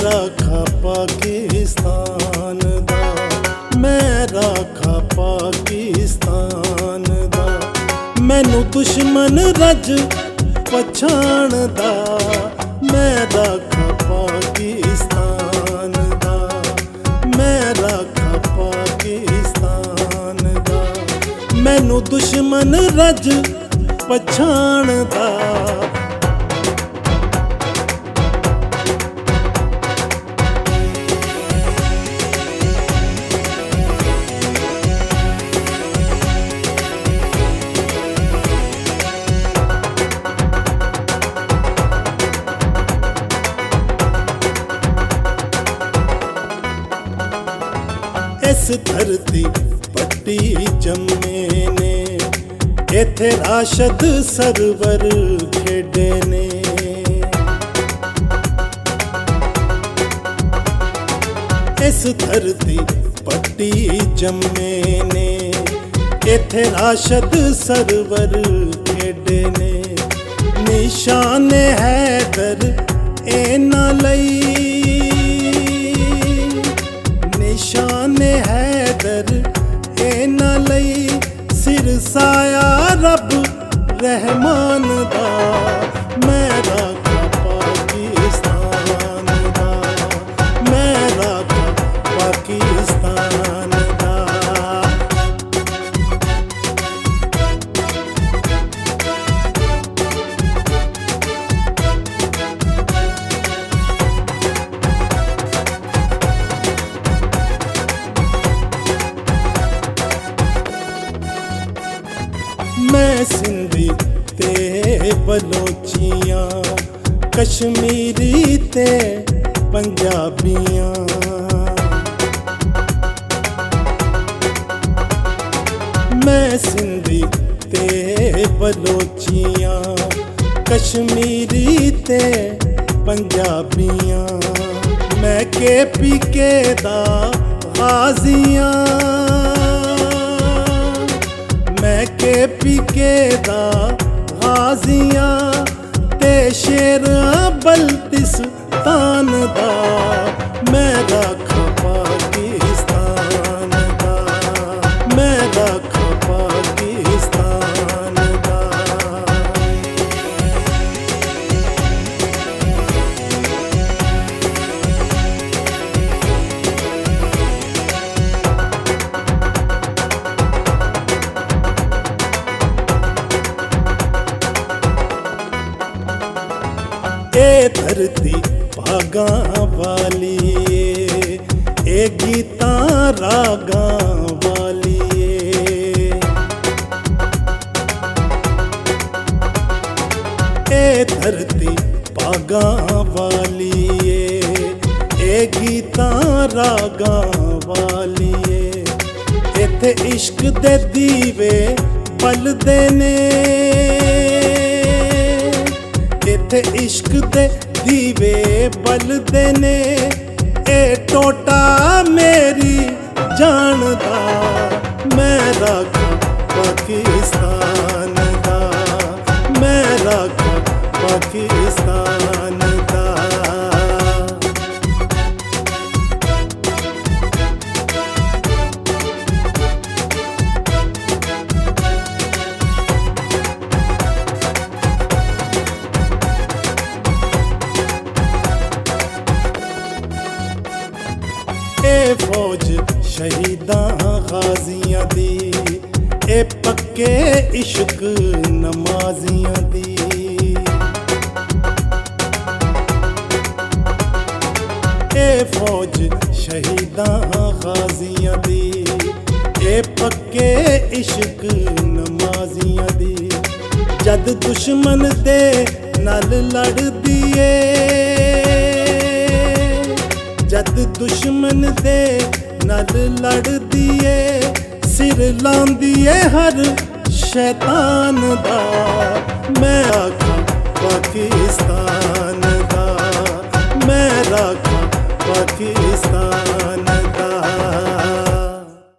राखा पाकिस्तान दा, मैं राखा पाकिस्तान दा। मैनू दुश्मन रज पछाणदा, मैं राखा पाकिस्तान दा, मैं राखा पाकिस्तान दा। मैनू दुश्मन रज पछाणदा। इस धरती पट्टी जम्मे ने, इथे राशद सरवर खेडे ने। इस धरती पट्टी जम्मे ने, इथे राशद सरवर खेडे ने। निशान हैदर इन्हां लई, निशान हैदर इन्हां लई। सिर साया रब रहमान दा, मैं राखा पाकिस्तान दा, मैं राखा पाकिस्तान दा। मैं सिंधी ते बलोचियां, कश्मीरी ते पंजाबियां। मैं सिंधी ते बलोचियां, कश्मीरी ते पंजाबियां। मैं KPK दा गाजियां, मैं KPK दा गाजियां। ते शेर बल्तिस्तान दा, मैं राखा पाकिस्तान दा, मैं राखा पाकिस्तान दा। ए धरती भागां वाली, ए गीतां रागां वाली। ए धरती भागां वाली, ए गीतां रागां वाली। इत्थे इश्क दे दीवे बलदे ने, इत्थे इश्क दे दीवे बलदे ने। ए टोटा मेरी जान दा, मैं राखा पाकिस्तान दा, मैं राखा पाकिस्तान दा। ए फौज शहीदां गाजियां दी, ए पक्के इश्क नमाजियां दी। ए फौज शहीदां गाजियां दी, ए पक्के इश्क नमाजियां दी। जद दुश्मन दे नाल लड़दी ए, जद दुश्मन दे नाल लड़दी ए। सिर लांदी ए हर शैतान दा, मैं राखा पाकिस्तान दा, मैं राखा पाकिस्तान।